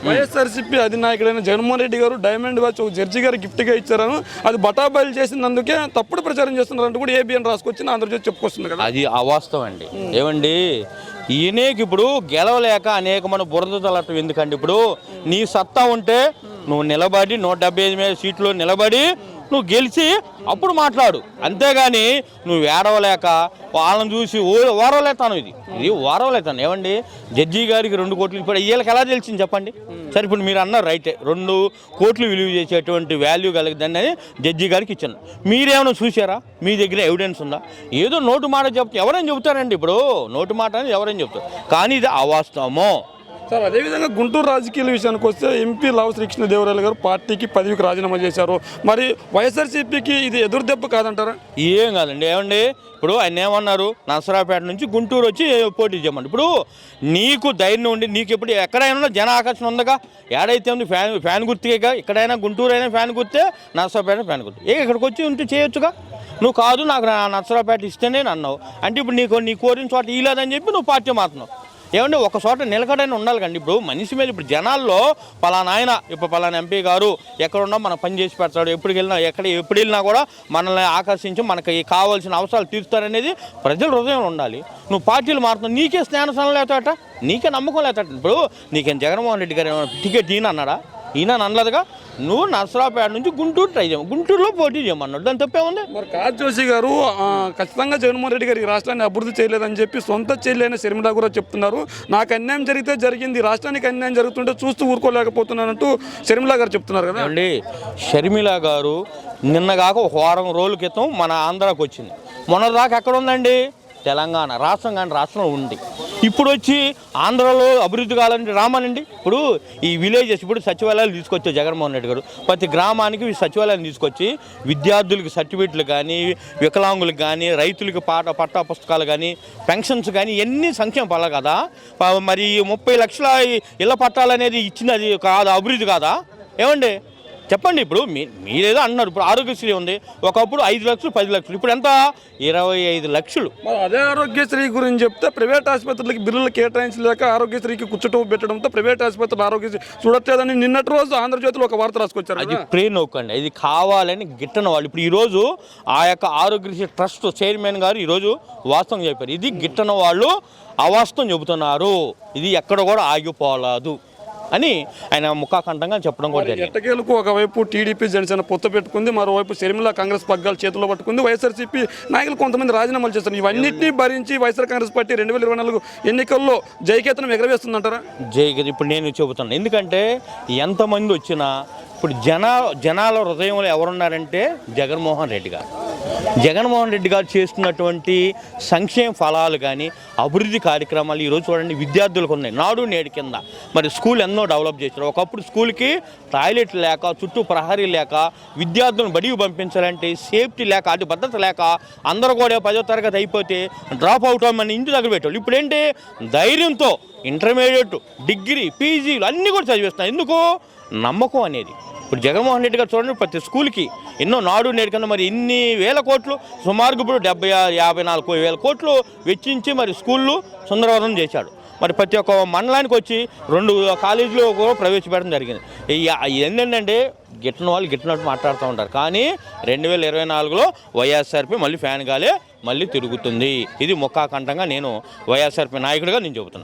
వైఎస్ఆర్సీపీ అధినాయకుడైన జగన్మోహన్ రెడ్డి గారు diamond watch ఒక judge గారు గిఫ్ట్గా ఇచ్చారని అది బటాబయలు చేసినందుకే తప్పుడు ప్రచారం చేస్తున్నారంటూ కూడా ఏబిఎన్ రాసుకొచ్చి ఆంధ్రజ్యోతి చెప్పుకొస్తుంది కదా. అది అవాస్తవం అండి. ఏమండి ఈయనకి ఇప్పుడు గెలవలేక అనేక మన బురద తలటం ఎందుకండి? ఇప్పుడు నీ సత్తా ఉంటే నువ్వు నిలబడి 175 సీట్లు నిలబడి నువ్వు గెలిచి అప్పుడు మాట్లాడు, అంతేగాని నువ్వు ఏడవలేక వాళ్ళని చూసి ఓరవలేతాను. ఇది ఓరవలేతాను. ఏమండి జడ్జి గారికి 2 కోట్లు ఇప్పుడు వీళ్ళకి ఎలా తెలిసింది చెప్పండి? సరే ఇప్పుడు మీరు అన్నారు రైటే, 2 కోట్లు విలువ చేసేటువంటి వాల్యూ కలిగిందని జడ్జి గారికి ఇచ్చాను. మీరేమైనా చూసారా? మీ దగ్గర ఎవిడెన్స్ ఉందా? ఏదో నోటు మాట చెప్తే ఎవరైనా చెబుతారండి. ఇప్పుడు నోటు మాట అనేది ఎవరైనా చెప్తారు, కానీ ఇది అవాస్తవమో. సార్ అదేవిధంగా గుంటూరు రాజకీయాల విషయానికి వస్తే ఎంపీ లావు శ్రీకృష్ణదేవరాయలు గారు పార్టీకి పదవికి రాజీనామా చేశారు. మరి వైఎస్ఆర్సీపీకి ఇది ఎదురు దెబ్బ కాదంటారా? ఏం కాదండి. ఏమండి ఇప్పుడు ఆయన ఏమన్నారు, నరసరావుపేట నుంచి గుంటూరు వచ్చి పోటీ చేయమండి. ఇప్పుడు నీకు ధైర్యం ఉండి నీకు ఇప్పుడు ఎక్కడైనా జన ఆకర్షణ ఉందగా, ఏడైతే ఉంది ఫ్యాన్ గుర్తుగా, ఇక్కడైనా గుంటూరు అయినా ఫ్యాన్ గుర్తే, నరసరావుపేట ఫ్యాన్ గుర్తు, ఇక్కడికి వచ్చి ఉంటే చేయొచ్చుగా. నువ్వు కాదు నాకు నరసరావుపేట ఇస్తేనే అన్నావు అంటే ఇప్పుడు నీ కోరిన చోట ఇలాదని చెప్పి నువ్వు పార్టీ మారుతున్నావు. ఏమంటే ఒక చోట నిలకడైనా ఉండాలి కండి. ఇప్పుడు మనిషి మీద ఇప్పుడు జనాల్లో పలానా ఆయన ఇప్పుడు పలానా ఎంపీ గారు ఎక్కడున్నా మనకు పని చేసి పెడతాడు, ఎప్పుడు వెళ్ళినా కూడా మనల్ని ఆకర్షించి మనకి కావాల్సిన అవసరాలు తీరుస్తారనేది ప్రజల హృదయంలో ఉండాలి. నువ్వు పార్టీలు మారుతున్నావు, నీకే స్నేహం లేదట, నీకే నమ్మకం లేదట. ఇప్పుడు నీకేం జగన్మోహన్ రెడ్డి గారు టికెట్ ఈయన అన్నాడా? ఈయన అనలేదుగా. నువ్వు నరసరావుపేట నుంచి గుంటూరు ట్రై చేయము, గుంటూరులో పోటీ చేయమన్నాడు, దాని తప్పే ఉంది. మరి కాదు జోషి గారు ఖచ్చితంగా జగన్మోహన్ రెడ్డి గారికి రాష్ట్రాన్ని అభివృద్ధి చేయలేదని చెప్పి సొంత చెల్లెైన షర్మిల కూడా చెప్తున్నారు. నాకు అన్యాయం జరిగితే జరిగింది, రాష్ట్రానికి అన్యాయం జరుగుతుంటే చూస్తూ ఊరుకోలేకపోతున్నానంటూ షర్మిల గారు చెప్తున్నారు కదా అండి. షర్మిల గారు నిన్నగాక ఒక వారం రోజుల క్రితం మన ఆంధ్రాకి వచ్చింది. మొన్నదాకా ఎక్కడ ఉందండి? తెలంగాణ రాష్ట్రం, కానీ రాష్ట్రంలో ఉంది. ఇప్పుడు వచ్చి ఆంధ్రలో అభివృద్ధి కావాలంటే రామానండి. ఇప్పుడు ఈ విలేజెస్ ఇప్పుడు సచివాలయాలు తీసుకొచ్చారు జగన్మోహన్ రెడ్డి గారు. ప్రతి గ్రామానికి సచివాలయాలు తీసుకొచ్చి విద్యార్థులకి సర్టిఫికెట్లు కానీ, వికలాంగులకు కానీ, రైతులకి పట్టా పుస్తకాలు కానీ, పెన్షన్స్ కానీ ఎన్ని సంక్షేమ పడాలి కదా. మరి 30 లక్షల ఇళ్ల పట్టాలనేది ఇచ్చినది కాదు, అభివృద్ధి కాదా? ఏమండి చెప్పండి. ఇప్పుడు మీరేదో అన్నారు, ఇప్పుడు ఆరోగ్యశ్రీ ఉంది, ఒకప్పుడు 5 లక్షలు 10 లక్షలు, ఇప్పుడు ఎంత 25 లక్షలు. అదే ఆరోగ్యశ్రీ గురించి చెప్తే ప్రైవేట్ ఆసుపత్రులకి బిల్లులు కేటాయించలేక ఆరోగ్యశ్రీకి కుచ్చటం పెట్టడంతో ప్రైవేట్ ఆసుపత్రులు ఆరోగ్యశ్రీ చూడట్లేదని నిన్నటి రోజు ఆంధ్రజ్యోతిలో ఒక వార్త రాసుకొచ్చారు. అది ప్రేన్ నొక్కండి, ఇది కావాలని గిట్టన వాళ్ళు. ఇప్పుడు ఈరోజు ఆ యొక్క ఆరోగ్యశ్రీ ట్రస్ట్ చైర్మన్ గారు ఈరోజు వాస్తవం చెప్పారు, ఇది గిట్టన వాళ్ళు అవాస్తవం చెబుతున్నారు, ఇది ఎక్కడ కూడా ఆగిపోలేదు అని ఆయన ముఖాకంఠంగా చెప్పడం కూడా జరిగింది. ఎట్టకేలకు ఒకవైపు టీడీపీ జనసేన పొత్తు పెట్టుకుంది, మరోవైపు షర్మిల కాంగ్రెస్ పగ్గాలు చేతుల్లో పట్టుకుంది, వైఎస్ఆర్సీపీ నాయకులు కొంతమంది రాజీనామాలు చేస్తారు. ఇవన్నింటినీ భరించి వైఎస్ఆర్ కాంగ్రెస్ పార్టీ 2024 ఎన్నికల్లో జయకేతనం ఎగరవేస్తుందంటారా? జయకేతనం ఇప్పుడు నేను చెబుతున్నాను, ఎందుకంటే ఎంతమంది వచ్చినా ఇప్పుడు జనాల హృదయంలో ఎవరున్నారంటే జగన్మోహన్ రెడ్డి గారు. జగన్మోహన్ రెడ్డి గారు చేస్తున్నటువంటి సంక్షేమ ఫలాలు కానీ, అభివృద్ధి కార్యక్రమాలు ఈరోజు చూడండి, విద్యార్థులకు ఉన్నాయి. నాడు నేడు కింద మరి స్కూల్ ఎన్నో డెవలప్ చేశారు. ఒకప్పుడు స్కూల్కి టాయిలెట్ లేక, చుట్టూ ప్రహరీ లేక, విద్యార్థులను బడికి పంపించాలంటే సేఫ్టీ లేక, అటు భద్రత లేక అందరూ కూడా 10వ తరగతి అయిపోతే డ్రాప్ అవుట్ అవ్వమని ఇంటి దగ్గర పెట్టారు. ఇప్పుడు ఏంటి, ధైర్యంతో ఇంటర్మీడియట్, డిగ్రీ, పీజీలు అన్నీ కూడా చదివిస్తున్నారు. ఎందుకు? నమ్మకం అనేది. ఇప్పుడు జగన్మోహన్ రెడ్డి గారు చూడండి, ప్రతి స్కూల్కి ఎన్నో నాడు నేడు కింద మరి ఇన్ని వేల కోట్లు, సుమారుగా ఇప్పుడు 54 వేల కోట్లు వెచ్చించి మరి స్కూళ్ళు సుందరవరం చేశాడు. మరి ప్రతి ఒక్క మండలానికి వచ్చి 2 కాలేజీలు కూడా ప్రవేశపెట్టడం జరిగింది. ఏంటంటే గిట్టిన వాళ్ళు గిట్టినట్టు మాట్లాడుతూ ఉంటారు, కానీ 2024లో వైఎస్ఆర్పీ మళ్ళీ ఫ్యాన్ గాలే మళ్ళీ తిరుగుతుంది. ఇది ముఖాకంఠంగా నేను వైఎస్ఆర్పీ నాయకుడిగా నేను చెబుతున్నాను.